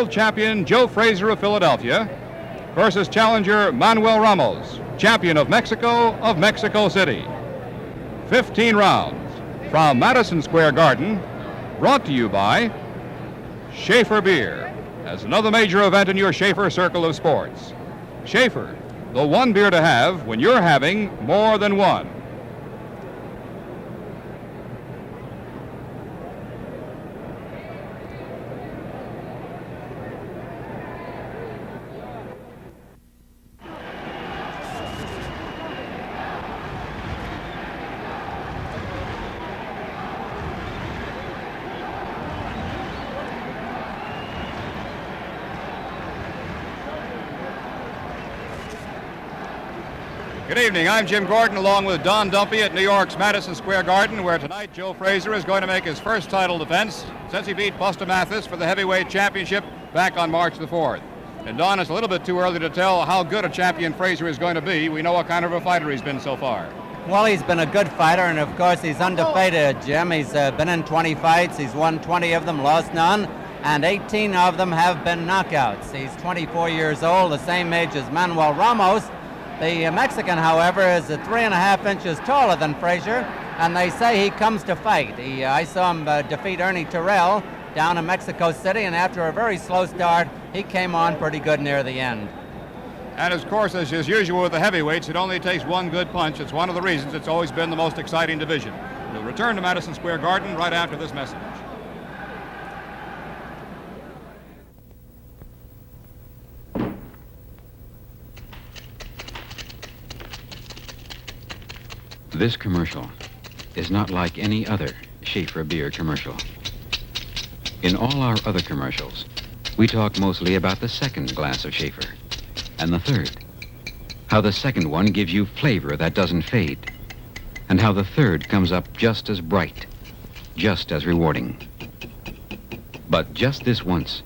world champion Joe Frazier of Philadelphia versus challenger Manuel Ramos, champion of Mexico City. 15 rounds from Madison Square Garden, brought to you by Schaefer Beer, as another major event in your Schaefer circle of sports. Schaefer, the one beer to have when you're having more than one. Good evening. I'm Jim Gordon, along with Don Dumpy at New York's Madison Square Garden, where tonight Joe Frazier is going to make his first title defense since he beat Buster Mathis for the heavyweight championship back on March the 4th. And Don, it's a little bit too early to tell how good a champion Frazier is going to be. We know what kind of a fighter he's been so far. Well, he's been a good fighter, and of course he's undefeated, Jim. He's been in 20 fights. He's won 20 of them, lost none, and 18 of them have been knockouts. He's 24 years old, the same age as Manuel Ramos. The Mexican, however, is 3.5 inches taller than Frazier, and they say he comes to fight. I saw him defeat Ernie Terrell down in Mexico City, and after a very slow start, he came on pretty good near the end. And of course, as is usual with the heavyweights, it only takes one good punch. It's one of the reasons it's always been the most exciting division. We'll return to Madison Square Garden right after this message. This commercial is not like any other Schaefer beer commercial. In all our other commercials, we talk mostly about the second glass of Schaefer and the third. How the second one gives you flavor that doesn't fade, and how the third comes up just as bright, just as rewarding. But just this once,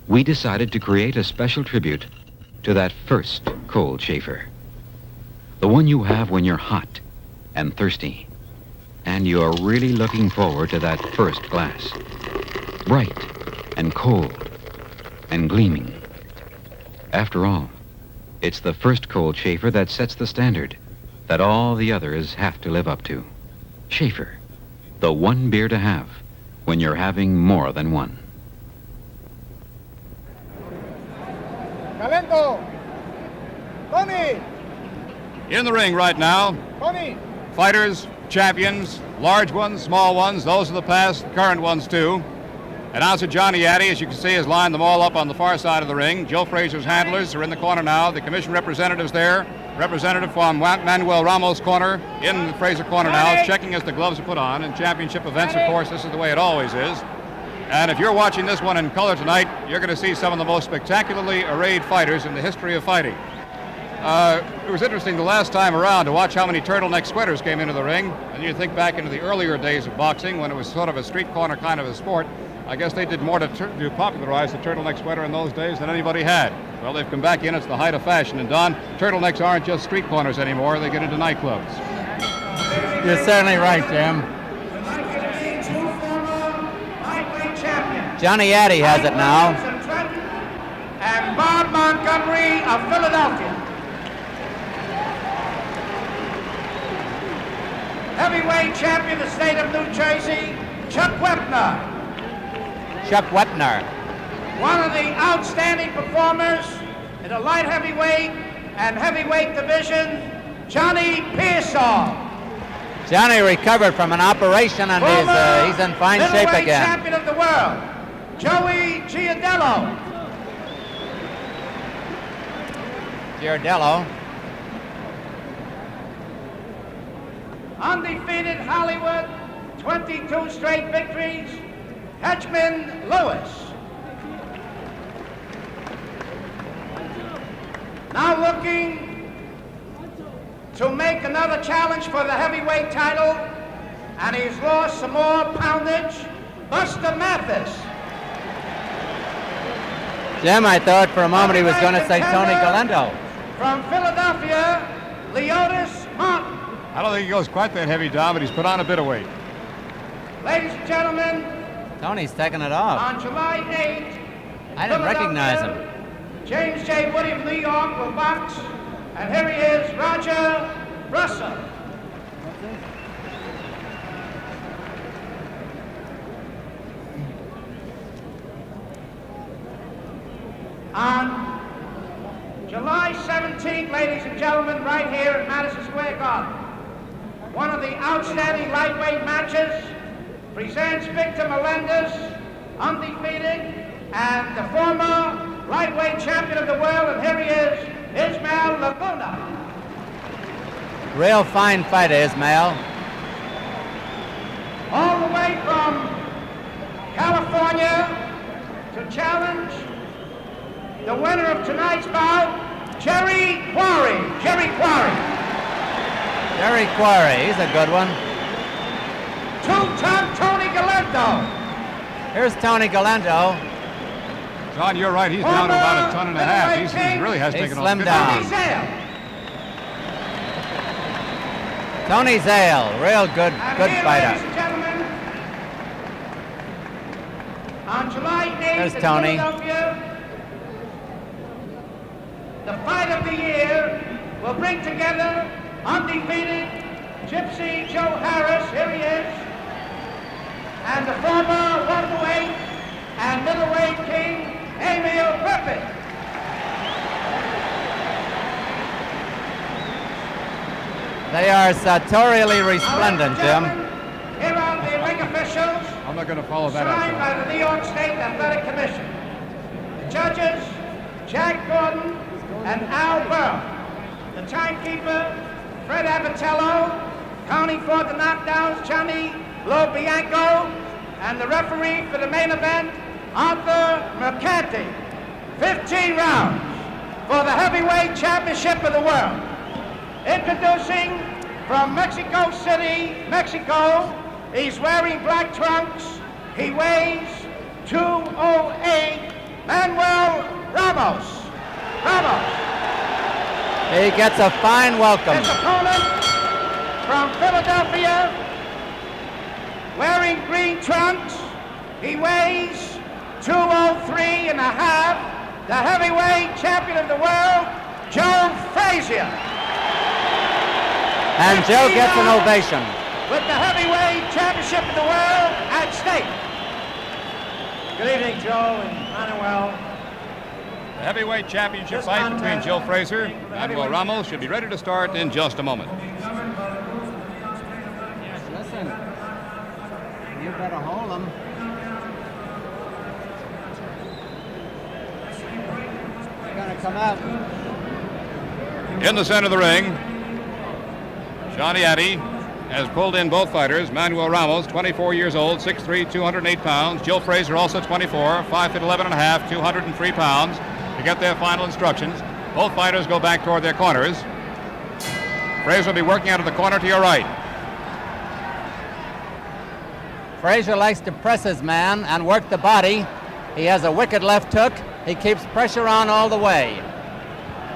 we decided to create a special tribute to that first cold Schaefer. The one you have when you're hot and thirsty, and you're really looking forward to that first glass. Bright and cold and gleaming. After all, it's the first cold Schaefer that sets the standard that all the others have to live up to. Schaefer, the one beer to have when you're having more than one. Talento! Tony! In the ring right now, Tony! fighters, champions, large ones, small ones, those of the past, current ones too. Announcer Johnny Addy, as you can see, has lined them all up on the far side of the ring. Joe Frazier's handlers are in the corner now. The commission representative's there. Representative from Manuel Ramos' corner in the Frazier corner now, checking as the gloves are put on. In championship events, of course, this is the way it always is. And if you're watching this one in color tonight, you're going to see some of the most spectacularly arrayed fighters in the history of fighting. It was interesting the last time around to watch how many turtleneck sweaters came into the ring. And you think back into the earlier days of boxing when it was sort of a street corner kind of a sport. I guess they did more to popularize the turtleneck sweater in those days than anybody had. Well, they've come back in. It's the height of fashion. And Don, turtlenecks aren't just street corners anymore. They get into nightclubs. You're certainly right, Jim. Johnny Addy has it now. And Bob Montgomery of Philadelphia. Heavyweight champion of the state of New Jersey, Chuck Wepner. Chuck Wepner. One of the outstanding performers in the light heavyweight and heavyweight division, Johnny Pearsall. Johnny recovered from an operation and he's in fine shape again. Champion of the world, Joey Giardello. Giardello. Undefeated Hollywood, 22 straight victories, Hedgeman Lewis. Now looking to make another challenge for the heavyweight title, and he's lost some more poundage, Buster Mathis. Jim, I thought for a moment he was going to say Tony Galento. From Philadelphia, Leotis Martin. I don't think he goes quite that heavy, Don, but he's put on a bit of weight. Ladies and gentlemen, Tony's taking it off. on July 8th, I didn't recognize him. James J. Woody of New York will box. And here he is, Roger Russell. On July 17th, ladies and gentlemen, right here at Madison Square Garden, one of the outstanding lightweight matches presents Victor Melendez, undefeated, and the former lightweight champion of the world, and here he is, Ismael Laguna. Real fine fighter, Ismael. All the way from California to challenge the winner of tonight's bout, Jerry Quarry. Jerry Quarry. Jerry Quarry, he's a good one. Two-ton Tony Galento. Here's Tony Galento. John, you're right. He's down to about a ton and a half. He really has taken off. Slimmed down. Tony Zale. Tony Zale, real good Ladies fighter. and gentlemen, on July 8th There's in Tony. Philadelphia, the fight of the year will bring together undefeated Gypsy Joe Harris, here he is, and the former welterweight and middleweight king, Emil Griffith. They are sartorially resplendent, Jim. Here are the ring officials, I'm not going to follow that signed up. by the New York State Athletic Commission. The judges, Jack Gordon and Al Berl. The timekeeper, Fred Abatello. Counting for the knockdowns, Johnny Lobianco. And the referee for the main event, Arthur Mercante. 15 rounds for the heavyweight championship of the world. Introducing from Mexico City, Mexico, he's wearing black trunks. He weighs 208, Manuel Ramos. He gets a fine welcome. His opponent from Philadelphia, wearing green trunks. He weighs 203 and a half, the heavyweight champion of the world, Joe Frazier. And Joe gets an ovation. With the heavyweight championship of the world at stake. Good evening, Joe and Manuel. The heavyweight championship fight between Joe Frazier and Manuel Ramos should be ready to start in just a moment. Listen, you better hold him. They're gonna come out. In the center of the ring, Johnny Addy has pulled in both fighters. Manuel Ramos, 24 years old, 6'3", 208 pounds. Joe Frazier, also 24, 5'11" and a half, 203 pounds. To get their final instructions, both fighters go back toward their corners. Frazier will be working out of the corner to your right. Frazier likes to press his man and work the body. He has a wicked left hook. He keeps pressure on all the way.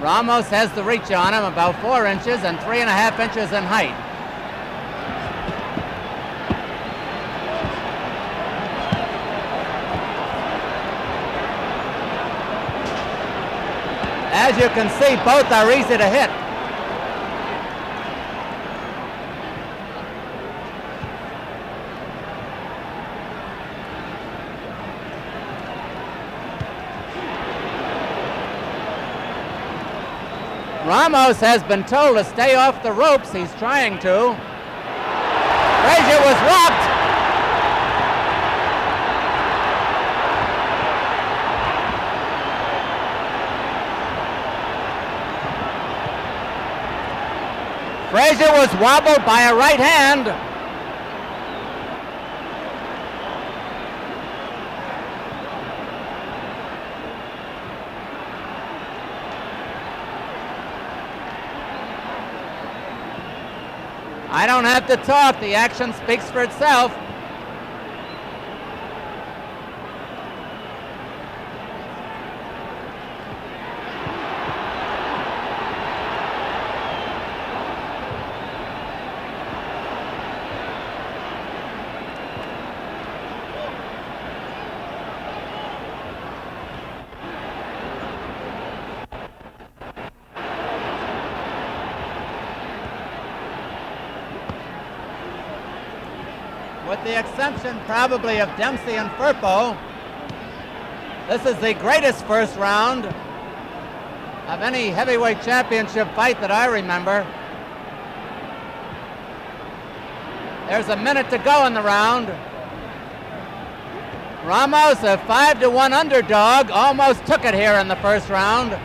Ramos has the reach on him, about 4 inches and 3.5 inches in height. As you can see, both are easy to hit. Ramos has been told to stay off the ropes. He's trying to. Frazier was rocked. Frazier was wobbled by a right hand. I don't have to talk. The action speaks for itself. with the exception probably of Dempsey and Firpo. This is the greatest first round of any heavyweight championship fight that I remember. There's a minute to go in the round. Ramos, a 5-1 underdog, almost took it here in the first round.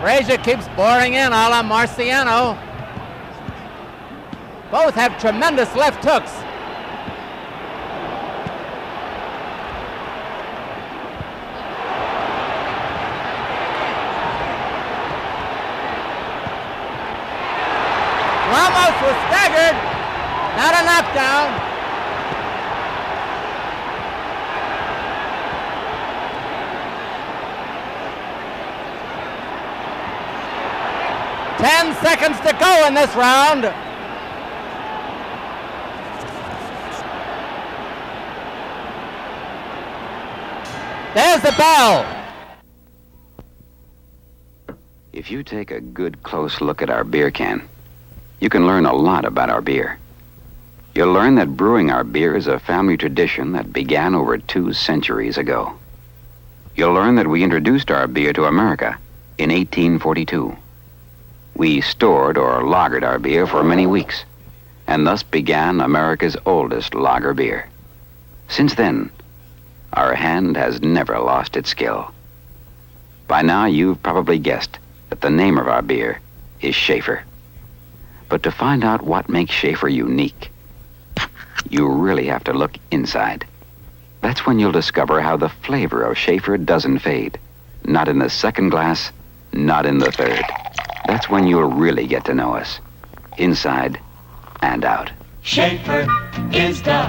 Frazier keeps boring in a la Marciano. Both have tremendous left hooks. Ramos was staggered, not a knockdown. Ten seconds to go in this round. There's the bell. If you take a good close look at our beer can, you can learn a lot about our beer. You'll learn that brewing our beer is a family tradition that began over 2 centuries ago. You'll learn that we introduced our beer to America in 1842. We stored or lagered our beer for many weeks, and thus began America's oldest lager beer. Since then, our hand has never lost its skill. By now, you've probably guessed that the name of our beer is Schaefer. But to find out what makes Schaefer unique, you really have to look inside. That's when you'll discover how the flavor of Schaefer doesn't fade. Not in the second glass, not in the third. That's when you'll really get to know us, inside and out. Schaefer is the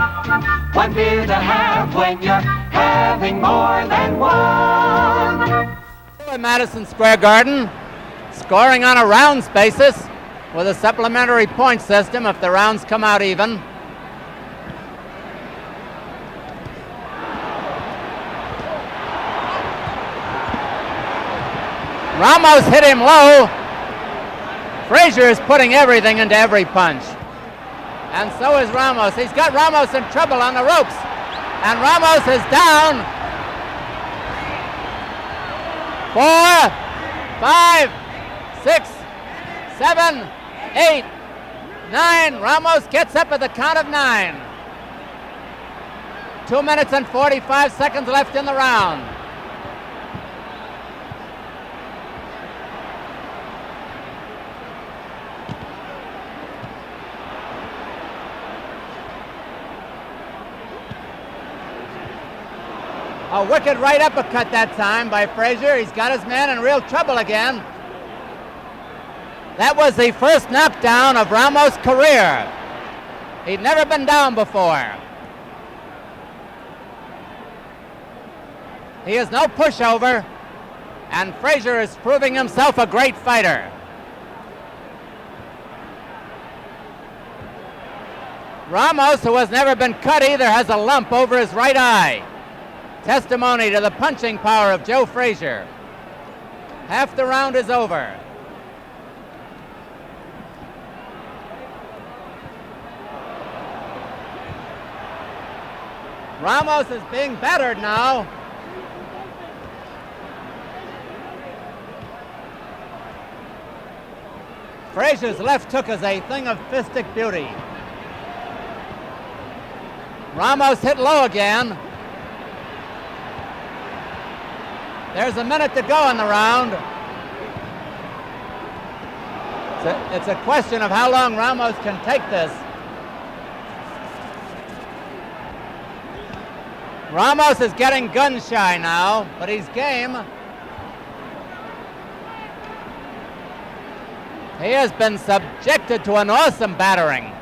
one beer to have when you're having more than one. In Madison Square Garden, scoring on a rounds basis with a supplementary point system if the rounds come out even. Ramos hit him low. Frazier is putting everything into every punch. And so is Ramos. He's got Ramos in trouble on the ropes. And Ramos is down. 4, 5, 6, 7, 8, 9. Ramos gets up at the count of 9. 2 minutes and 45 seconds left in the round. A wicked right uppercut that time by Frazier. He's got his man in real trouble again. That was the first knockdown of Ramos' career. He'd never been down before. He is no pushover, and Frazier is proving himself a great fighter. Ramos, who has never been cut either, has a lump over his right eye. Testimony to the punching power of Joe Frazier. Half the round is over. Ramos is being battered now. Frazier's left hook is a thing of fistic beauty. Ramos hit low again. There's a minute to go in the round. It's a question of how long Ramos can take this. Ramos is getting gun shy now, but he's game. He has been subjected to an awesome battering.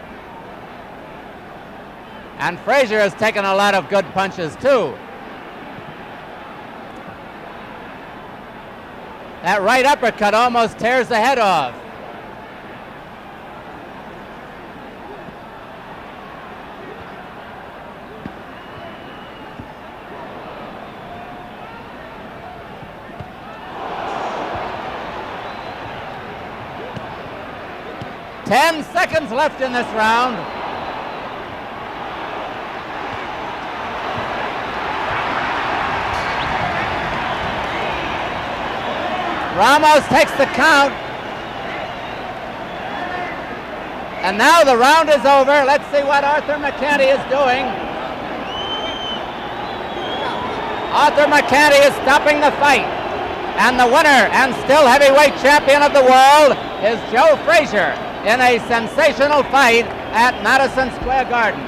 And Frazier has taken a lot of good punches too. That right uppercut almost tears the head off. 10 seconds left in this round. Ramos takes the count. And now the round is over. Let's see what Arthur Mercante is doing. Arthur Mercante is stopping the fight. And the winner and still heavyweight champion of the world is Joe Frazier in a sensational fight at Madison Square Garden.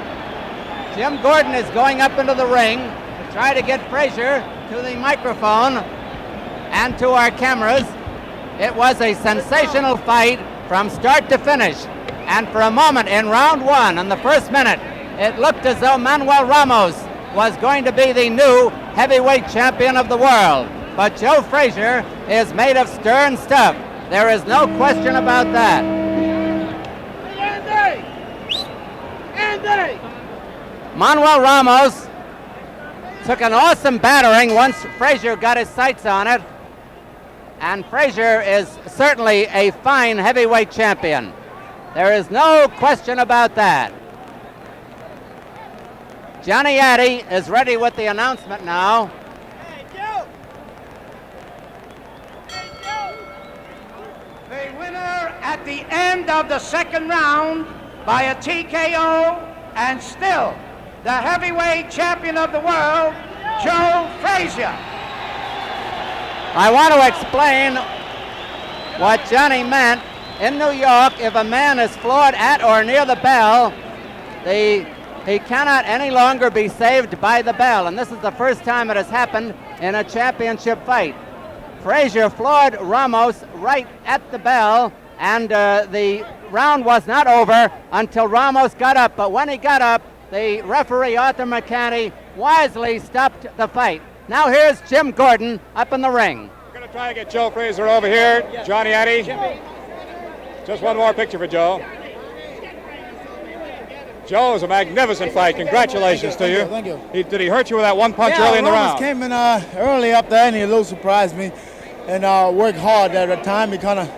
Jim Gordon is going up into the ring to try to get Frazier to the microphone and to our cameras. It was a sensational fight from start to finish. And for a moment in round one, in the first minute, it looked as though Manuel Ramos was going to be the new heavyweight champion of the world. But Joe Frazier is made of stern stuff. There is no question about that. Manuel Ramos took an awesome battering once Frazier got his sights on it. And Frazier is certainly a fine heavyweight champion. There is no question about that. Johnny Addy is ready with the announcement now. The winner at the end of the second round by a TKO and still the heavyweight champion of the world, Joe Frazier. I want to explain what Johnny meant. In New York, if a man is floored at or near the bell, he cannot any longer be saved by the bell. And this is the first time it has happened in a championship fight. Frazier floored Ramos right at the bell, and the round was not over until Ramos got up. But when he got up, the referee, Arthur Mercante, wisely stopped the fight. Now here's Jim Gordon up in the ring. We're going to try and get Joe Frazier over here. Johnny Addy. Just one more picture for Joe. Joe, it was a magnificent fight. Congratulations to you. Thank you. Did he hurt you with that one punch early in the round? Came in early up there, and he a little surprised me, and worked hard at the time. He kind of,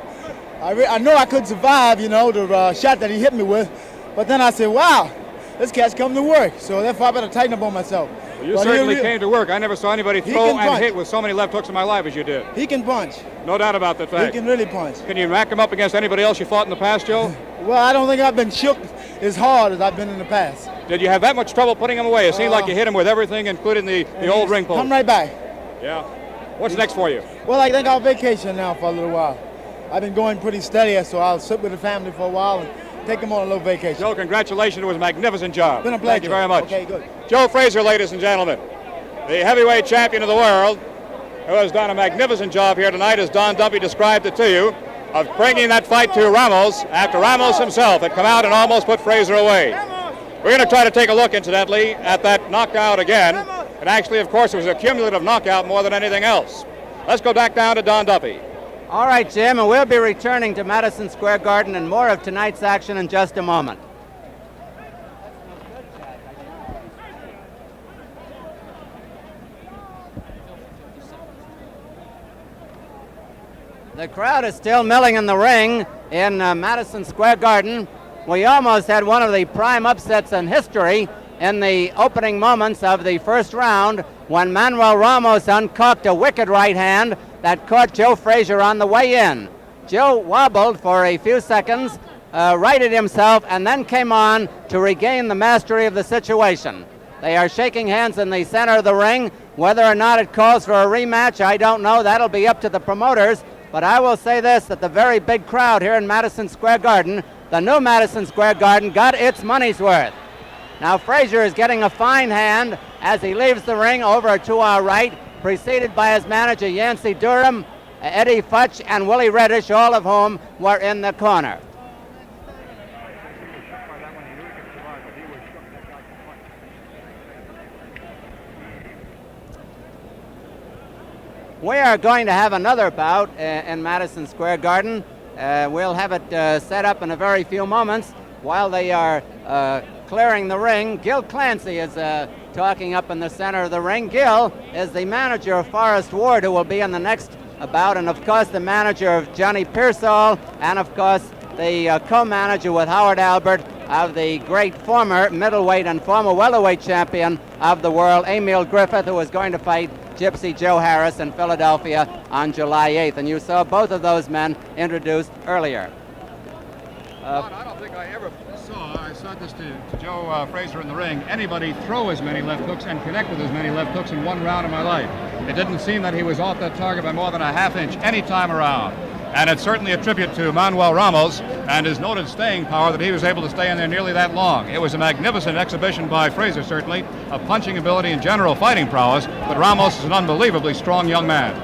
I know I could survive, you know, the shot that he hit me with, but then I said, wow, this cat's come to work, so therefore I better tighten up on myself. Well, you certainly came to work. I never saw anybody throw and hit with so many left hooks in my life as you did. He can punch. No doubt about that fact. He can really punch. Can you rack him up against anybody else you fought in the past, Joe? Well, I don't think I've been shook as hard as I've been in the past. Did you have that much trouble putting him away? It seemed like you hit him with everything, including the old ring post. Come right back. Yeah. What's next for you? Well, I think I'll vacation now for a little while. I've been going pretty steady, so I'll sit with the family for a while and take them on a little vacation. Joe, congratulations. It was a magnificent job. Been a pleasure. Thank you very much. Okay, good. Joe Frazier, ladies and gentlemen, the heavyweight champion of the world, who has done a magnificent job here tonight, as Don Dumpy described it to you, of bringing that fight to Ramos after Ramos himself had come out and almost put Frazier away. We're going to try to take a look, incidentally, at that knockout again. And actually, of course, it was a cumulative knockout more than anything else. Let's go back down to Don Dumpy. All right, Jim, and we'll be returning to Madison Square Garden and more of tonight's action in just a moment. The crowd is still milling in the ring in Madison Square Garden. We almost had one of the prime upsets in history in the opening moments of the first round when Manuel Ramos uncocked a wicked right hand that caught Joe Frazier on the way in. Joe wobbled for a few seconds, righted himself, and then came on to regain the mastery of the situation. They are shaking hands in the center of the ring. Whether or not it calls for a rematch, I don't know. That'll be up to the promoters. But I will say this, that the very big crowd here in Madison Square Garden, the new Madison Square Garden, got its money's worth. Now Frazier is getting a fine hand as he leaves the ring over to our right, preceded by his manager Yancey Durham, Eddie Futch, and Willie Reddish, all of whom were in the corner. We are going to have another bout in Madison Square Garden. We'll have it set up in a very few moments. While they are clearing the ring, Gil Clancy is talking up in the center of the ring. Gil is the manager of Forrest Ward, who will be in the next bout, and of course the manager of Johnny Pearsall, and of course the co-manager with Howard Albert of the great former middleweight and former welterweight champion of the world, Emil Griffith, who is going to fight Gypsy Joe Harris in Philadelphia on July 8th. And you saw both of those men introduced earlier. I don't think I ever I said this to Joe Frazier in the ring, anybody throw as many left hooks and connect with as many left hooks in one round in my life. It didn't seem that he was off that target by more than a half inch any time around. And it's certainly a tribute to Manuel Ramos and his noted staying power that he was able to stay in there nearly that long. It was a magnificent exhibition by Frazier, certainly, of punching ability and general fighting prowess, but Ramos is an unbelievably strong young man.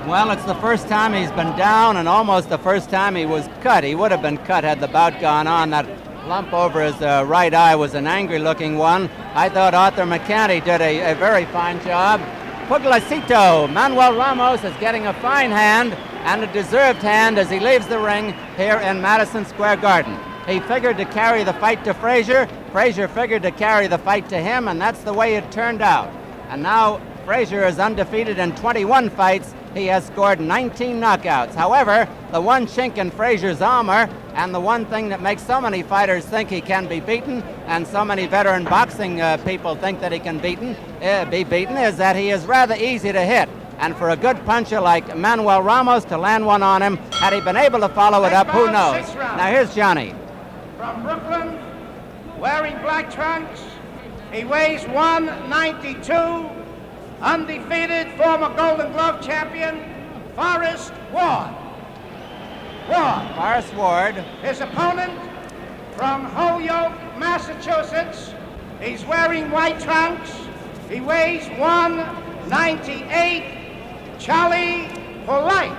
Well, it's the first time he's been down and almost the first time he was cut. He would have been cut had the bout gone on. That lump over his right eye was an angry-looking one. I thought Arthur Mercante did a very fine job. Puglacito, Manuel Ramos is getting a fine hand and a deserved hand as he leaves the ring here in Madison Square Garden. He figured to carry the fight to Frazier. Frazier figured to carry the fight to him, and that's the way it turned out. And now Frazier is undefeated in 21 fights. He has scored 19 knockouts. However, the one chink in Frazier's armor and the one thing that makes so many fighters think he can be beaten and so many veteran boxing people think that he can be beaten is that he is rather easy to hit. And for a good puncher like Manuel Ramos to land one on him, had he been able to follow it up, who knows? Now here's Johnny. From Brooklyn, wearing black trunks, he weighs 192. Undefeated former Golden Glove champion, Forrest Ward. Forrest Ward. His opponent from Holyoke, Massachusetts. He's wearing white trunks. He weighs 198. Charlie Polite.